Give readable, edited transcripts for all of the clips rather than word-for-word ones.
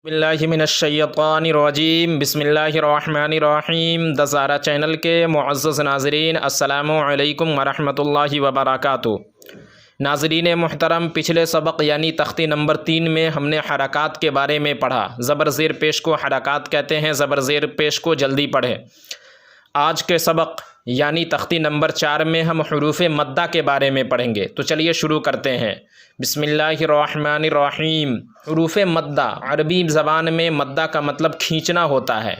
باللہ من الشیطان الرجیم بسم اللہ الرحمن الرحیم دزارہ چینل کے معزز ناظرین السلام علیکم ورحمۃ اللہ وبرکاتہ۔ ناظرین محترم، پچھلے سبق یعنی تختی نمبر 3 میں ہم نے حرکات کے بارے میں پڑھا۔ زبر زیر پیش کو حرکات کہتے ہیں، زبر زیر پیش کو جلدی پڑھیں۔ آج کے سبق یعنی تختی نمبر 4 میں ہم حروف مدہ کے بارے میں پڑھیں گے، تو چلیے شروع کرتے ہیں۔ بسم اللہ الرحمن الرحیم۔ حروف مدہ، عربی زبان میں مدہ کا مطلب کھینچنا ہوتا ہے۔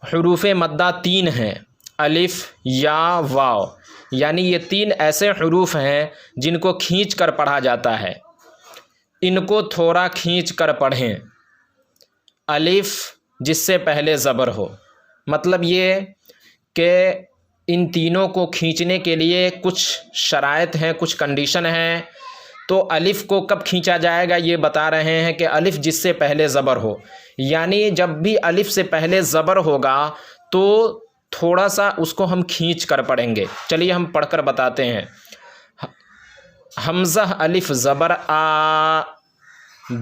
حروف مدہ 3 ہیں، الف، یا، واو، یعنی یہ 3 ایسے حروف ہیں جن کو کھینچ کر پڑھا جاتا ہے۔ ان کو تھوڑا کھینچ کر پڑھیں۔ الف جس سے پہلے زبر ہو، مطلب یہ کہ ان تینوں کو کھینچنے کے لیے کچھ شرائط ہیں، کچھ کنڈیشن ہیں۔ تو الف کو کب کھینچا جائے گا یہ بتا رہے ہیں کہ الف جس سے پہلے زبر ہو، یعنی جب بھی الف سے پہلے زبر ہوگا تو تھوڑا سا اس کو ہم کھینچ کر پڑھیں گے۔ چلیے ہم پڑھ کر بتاتے ہیں۔ حمزہ الف زبر آ،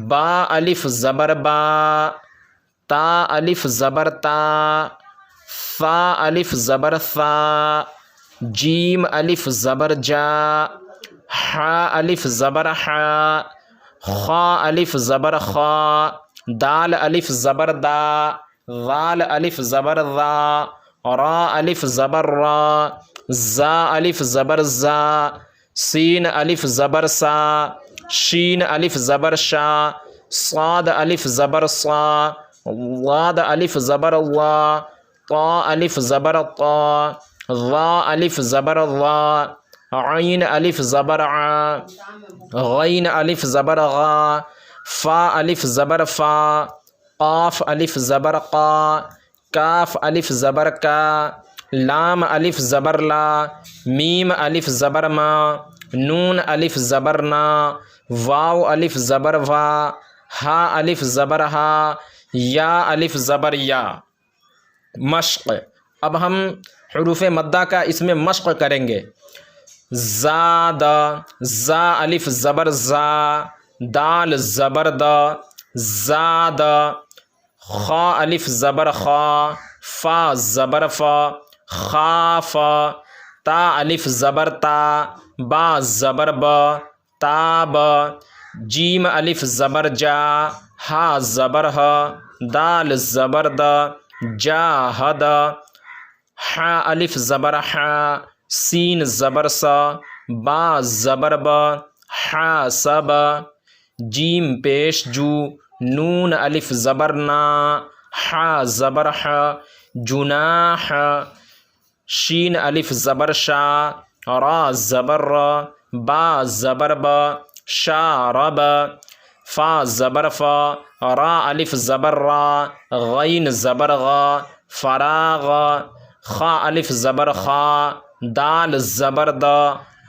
با الف زبر با، تا الف زبر تا، فا الف زبر فا، جیم الف زبر جا، حا الف زبر حا، خا الف زبر خا، دال الف زبر دا، ذال الف زبر ذا، را الف زبر را، زا الف زبر زا، سین الف زبر سا، شین الف زبر شا، صاد الف زبر صا، ضاد الف زبر وا، طا الف زبر طا، ظا الف زبر ظا، عین الف زبر ع، غین الف زبر غا، فا الف زبر فا، قاف الف زبر قا، کاف الف زبر کا، لام الف زبر لا، میم الف زبر ما، نون الف زبر نا، واو الف زبر وا، ہا الف زبر ہا، یا الف زبر یا۔ مشق، اب ہم حروف مدہ کا اس میں مشق کریں گے۔ زاد، زا الف زبر زا، دال زبر دا، زاد، خا الف زبر خا، فا زبر فا، خاف، تا الف زبر تا، با زبر با، تاب، جیم الف زبر جا، ہا زبر ہا، دال زبر دا، جاہد، حا الف زبر حا، سین زبر سا، با زبر با، حاسب، جیم پیش جو، نون الف زبر نا، حا زبر حا، جناح، شین الف زبر شا، را زبر را، با زبر با، شارب، فا زبر فا، را الف زبر را، غین زبر غا، فراغ، خا الف زبر خا، دال زبر دا،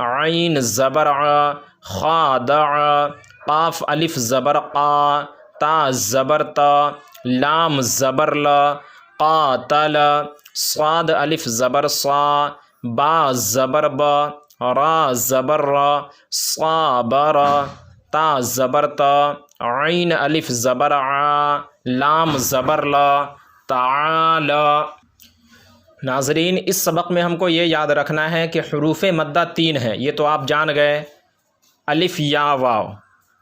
عین زبر ع، خادع، قاف الف زبر قا، تا زبر تا، لام زبر لا، قاتل، صاد الف زبر صا، با زبر با، را زبر را، صابر، تا زبر تا، عین الف زبر ع، لام زبر لا، تعال۔ ناظرین، اس سبق میں ہم کو یہ یاد رکھنا ہے کہ حروف مدہ 3 ہیں، یہ تو آپ جان گئے، الف، یا، واو۔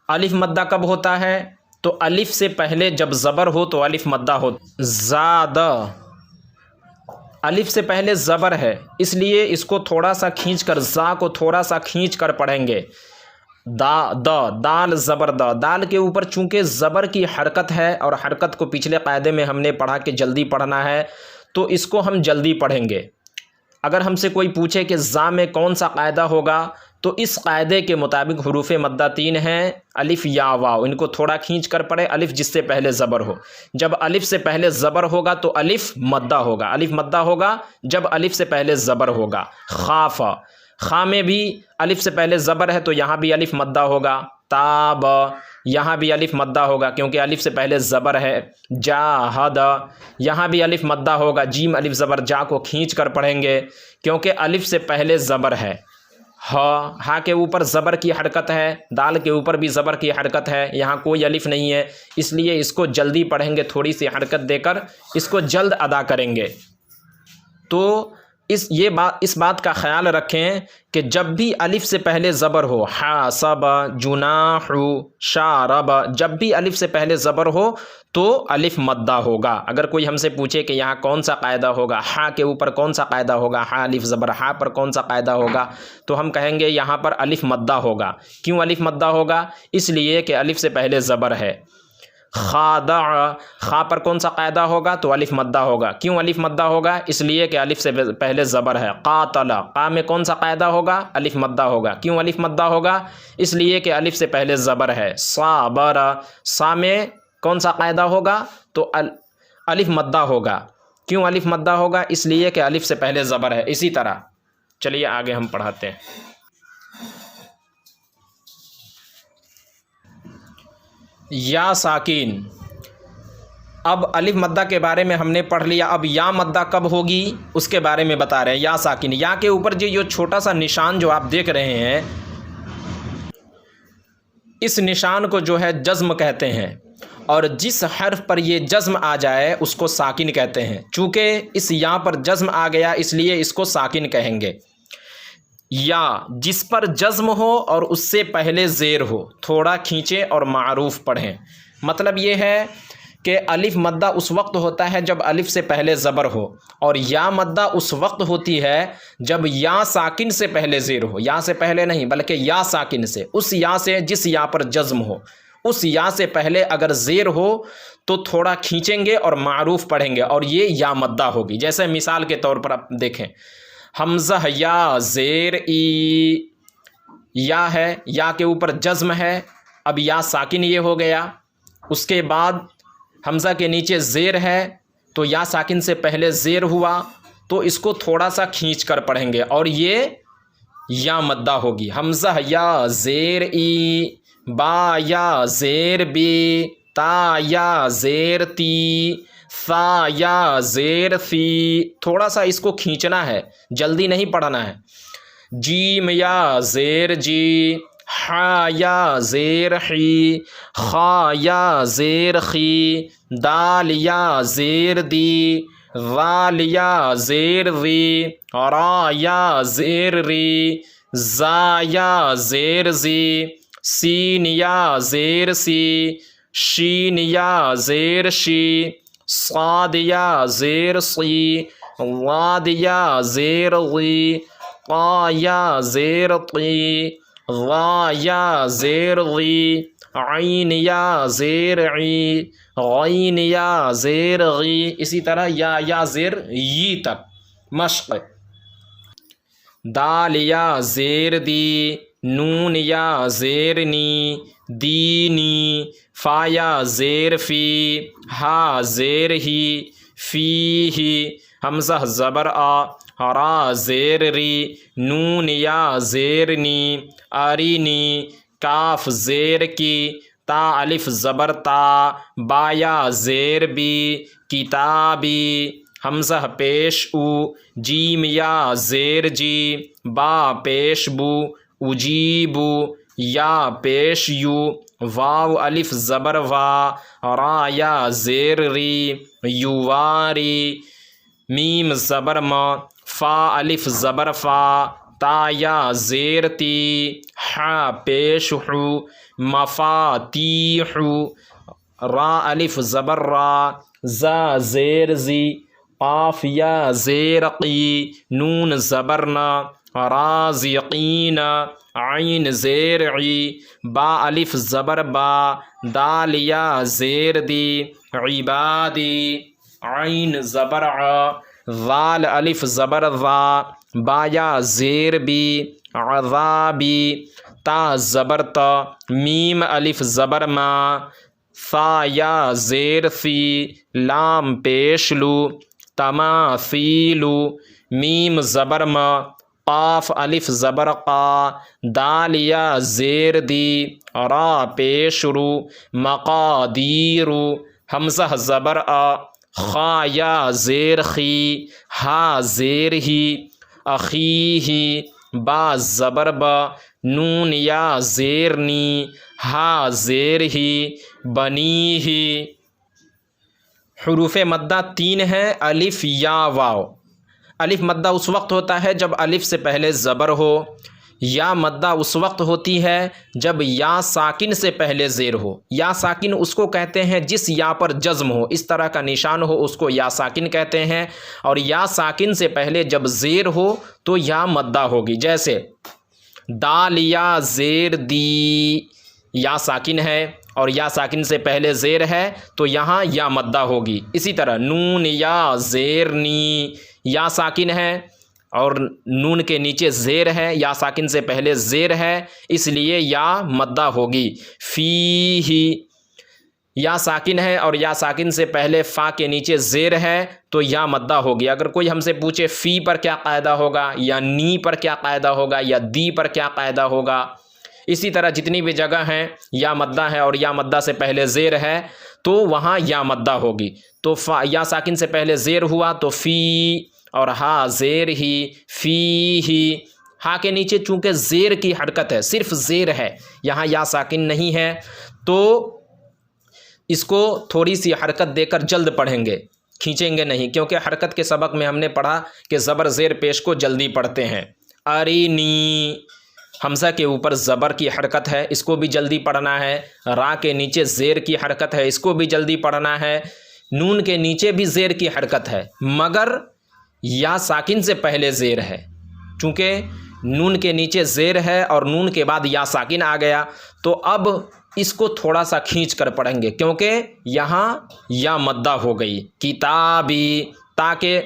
الف مدہ کب ہوتا ہے؟ تو الف سے پہلے جب زبر ہو تو الف مدہ ہو۔ زاد، الف سے پہلے زبر ہے، اس لیے اس کو تھوڑا سا کھینچ کر، زا کو تھوڑا سا کھینچ کر پڑھیں گے۔ دال زبر دا، دال کے اوپر چونکہ زبر کی حرکت ہے اور حرکت کو پچھلے قاعدے میں ہم نے پڑھا کہ جلدی پڑھنا ہے، تو اس کو ہم جلدی پڑھیں گے۔ اگر ہم سے کوئی پوچھے کہ زا میں کون سا قاعدہ ہوگا، تو اس قاعدے کے مطابق حروف مدہ 3 ہیں، الف، یا، واو، ان کو تھوڑا کھینچ کر پڑھے، الف جس سے پہلے زبر ہو۔ جب الف سے پہلے زبر ہوگا تو الف مدہ ہوگا، الف مدہ ہوگا جب الف سے پہلے زبر ہوگا۔ خاف، خا میں بھی الف سے پہلے زبر ہے تو یہاں بھی الف مدہ ہوگا۔ تاب، یہاں بھی الف مدہ ہوگا کیونکہ الف سے پہلے زبر ہے۔ جاہد، یہاں بھی الف مدہ ہوگا، جیم الف زبر جا کو کھینچ کر پڑھیں گے کیونکہ الف سے پہلے زبر ہے۔ ہا کے اوپر زبر کی حرکت ہے، دال کے اوپر بھی زبر کی حرکت ہے، یہاں کوئی الف نہیں ہے، اس لیے اس کو جلدی پڑھیں گے، تھوڑی سی حرکت دے کر اس کو جلد ادا کریں گے۔ تو اس بات کا خیال رکھیں کہ جب بھی الف سے پہلے زبر ہو، حاسب، جناح، شارب، جب بھی الف سے پہلے زبر ہو تو الف مدہ ہوگا۔ اگر کوئی ہم سے پوچھے کہ یہاں کون سا قاعدہ ہوگا، ہا کے اوپر کون سا قاعدہ ہوگا، ہا الف زبر ہا پر کون سا قاعدہ ہوگا، تو ہم کہیں گے یہاں پر الف مدہ ہوگا۔ کیوں الف مدہ ہوگا؟ اس لیے کہ الف سے پہلے زبر ہے۔ خادع، خا پر کون سا قاعدہ ہوگا؟ تو الف مدہ ہوگا۔ کیوں الف مدہ ہوگا؟ اس لیے کہ الف سے پہلے زبر ہے۔ قاتل، قا میں کون سا قاعدہ ہوگا؟ الف مدہ ہوگا۔ کیوں الف مدہ ہوگا؟ اس لیے کہ الف سے پہلے زبر ہے۔ صابر، سا میں کون سا قاعدہ ہوگا؟ تو الف مدہ ہوگا۔ کیوں الف مدہ ہوگا؟ اس لیے کہ الف سے پہلے زبر ہے۔ اسی طرح چلیے آگے ہم پڑھاتے ہیں۔ یا ساکن، اب الف مدہ کے بارے میں ہم نے پڑھ لیا، اب یا مدہ کب ہوگی اس کے بارے میں بتا رہے ہیں۔ یا ساکن، یا کے اوپر جو چھوٹا سا نشان جو آپ دیکھ رہے ہیں، اس نشان کو جو ہے جزم کہتے ہیں، اور جس حرف پر یہ جزم آ جائے اس کو ساکن کہتے ہیں۔ چونکہ اس یا پر جزم آ گیا اس لیے اس کو ساکن کہیں گے۔ یا جس پر جزم ہو اور اس سے پہلے زیر ہو، تھوڑا کھینچیں اور معروف پڑھیں۔ مطلب یہ ہے کہ الف مدہ اس وقت ہوتا ہے جب الف سے پہلے زبر ہو، اور یا مدہ اس وقت ہوتی ہے جب یا ساکن سے پہلے زیر ہو۔ یا سے پہلے نہیں بلکہ یا ساکن سے، اس یا سے جس یا پر جزم ہو، اس یا سے پہلے اگر زیر ہو تو تھوڑا کھینچیں گے اور معروف پڑھیں گے، اور یہ یا مدہ ہوگی۔ جیسے مثال کے طور پر آپ دیکھیں، حمزہ یا زیر ای، یا ہے، یا کے اوپر جزم ہے، اب یا ساکن یہ ہو گیا، اس کے بعد حمزہ کے نیچے زیر ہے تو یا ساکن سے پہلے زیر ہوا تو اس کو تھوڑا سا کھینچ کر پڑھیں گے اور یہ یا مدہ ہوگی۔ حمزہ یا زیر ای، با یا زیر بی، تا یا زیر تی، ثا یا زیر فی، تھوڑا سا اس کو کھینچنا ہے، جلدی نہیں پڑھنا ہے۔ جیم یا زیر جی، حا یا زیر حی، خا یا زیر خی، دال یا زیر دی، ذال یا زیر ذی، را یا زیر ری، زا یا زیر زی، سین یا زیر سی، شین یا زیر شی، صاد یا زیر صی، ضاد یا زیر غی، قا یا زیر قی، غا یا زیر غی، عین یا زیر عی، غین یا زیر غی، اسی طرح یا زیر ی تک مشق۔ دال یا زیر دی، نون یا زیر نی، دینی، فا یا زیر فی، ہا زیر ہی، فی ہی، حمزہ زبر آ، را زیر ری، نون یا زیر نی، ارینی، کاف زیر کی، تا الف زبر تا، با یا زیر بی، کتابی، حمزہ پیش او، جیم یا زیر جی، با پیش بو، اجیبو، یا پیش یو، واو الف زبر وا، را یا زیر ری، یواری، میم زبر ما، فا الف زبر فا، تا یا زیر تی، حا پیش حو، مفاتیح، را الف زبر را، زا زیر زی، قاف یا زیر قی، نون زبرنا، رازقین، عین زیر عی، با الف زبر با، دال یا زیر دی، عبادی، عین زبر ع، ذال الف زبر ذا، با یا زیر بی، عذابی، تا زبر تا، میم الف زبر ما، ثا یا زیر ثی، لام پیش لو، تماثیلو، میم زبر ما، قاف الف زبر قا، دال یا زیر دی، را پیش رو، مقادیرو، حمزہ زبر آ، خا یا زیر خی، ہا زیر ہی، اخیہی، با زبر با، نون یا زیر نی، ہا زیر ہی، بنی ہی۔ حروف مدہ 3 ہیں، الف یا واو۔ الف مدہ اس وقت ہوتا ہے جب الف سے پہلے زبر ہو، یا مدہ اس وقت ہوتی ہے جب یا ساکن سے پہلے زیر ہو۔ یا ساکن اس کو کہتے ہیں جس یا پر جزم ہو، اس طرح کا نشان ہو، اس کو یا ساکن کہتے ہیں۔ اور یا ساکن سے پہلے جب زیر ہو تو یا مدہ ہوگی، جیسے دال یا زیر دی، یا ساکن ہے اور یا ساکن سے پہلے زیر ہے تو یہاں یا مدہ ہوگی۔ اسی طرح نون یا زیر نی، یا ساکن ہے اور نون کے نیچے زیر ہے، یا ساکن سے پہلے زیر ہے، اس لیے یا مدہ ہوگی۔ فی ہی، یا ساکن ہے اور یا ساکن سے پہلے فا کے نیچے زیر ہے تو یا مدہ ہوگی۔ اگر کوئی ہم سے پوچھے فی پر کیا قاعدہ ہوگا، یا نی پر کیا قاعدہ ہوگا، یا دی پر کیا قاعدہ ہوگا، اسی طرح جتنی بھی جگہ ہیں یا مدہ ہے اور یا مدہ سے پہلے زیر ہے تو وہاں یا مدہ ہوگی۔ تو یا ساکن سے پہلے زیر ہوا تو فی، اور ہا زیر ہی، فی ہی۔ ہا کے نیچے چونکہ زیر کی حرکت ہے، صرف زیر ہے، یہاں یا ساکن نہیں ہے، تو اس کو تھوڑی سی حرکت دے کر جلد پڑھیں گے، کھینچیں گے نہیں، کیونکہ حرکت کے سبق میں ہم نے پڑھا کہ زبر زیر پیش کو جلدی پڑھتے ہیں۔ ارینی، حمزہ کے اوپر زبر کی حرکت ہے، اس کو بھی جلدی پڑھنا ہے۔ را کے نیچے زیر کی حرکت ہے، اس کو بھی جلدی پڑھنا ہے۔ نون کے نیچے بھی زیر کی حرکت ہے، مگر یا ساکن سے پہلے زیر ہے، چونکہ نون کے نیچے زیر ہے اور نون کے بعد یا ساکن آ گیا، تو اب اس کو تھوڑا سا کھینچ کر پڑھیں گے، کیونکہ یہاں یا مدہ ہو گئی۔ کتابی، تاکہ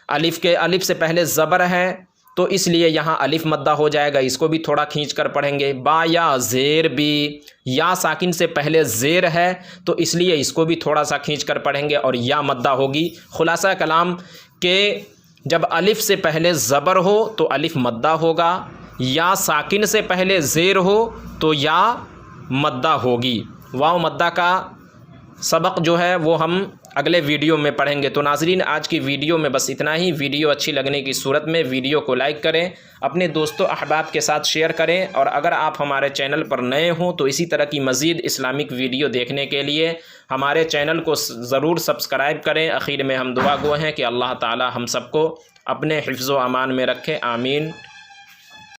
الف سے پہلے زبر ہے تو اس لیے یہاں الف مدہ ہو جائے گا، اس کو بھی تھوڑا کھینچ کر پڑھیں گے۔ با یا زیر بھی، یا ساکن سے پہلے زیر ہے تو اس لیے اس کو بھی تھوڑا سا کھینچ کر پڑھیں گے اور یا مدہ ہوگی۔ خلاصہ کلام کہ جب الف سے پہلے زبر ہو تو الف مدہ ہوگا، یا ساکن سے پہلے زیر ہو تو یا مدہ ہوگی۔ واو مدہ کا سبق جو ہے وہ ہم اگلے ویڈیو میں پڑھیں گے۔ تو ناظرین، آج کی ویڈیو میں بس اتنا ہی۔ ویڈیو اچھی لگنے کی صورت میں ویڈیو کو لائک کریں، اپنے دوستوں احباب کے ساتھ شیئر کریں، اور اگر آپ ہمارے چینل پر نئے ہوں تو اسی طرح کی مزید اسلامک ویڈیو دیکھنے کے لیے ہمارے چینل کو ضرور سبسکرائب کریں۔ اخیر میں ہم دعا گو ہیں کہ اللہ تعالی ہم سب کو اپنے حفظ و امان میں رکھے، آمین۔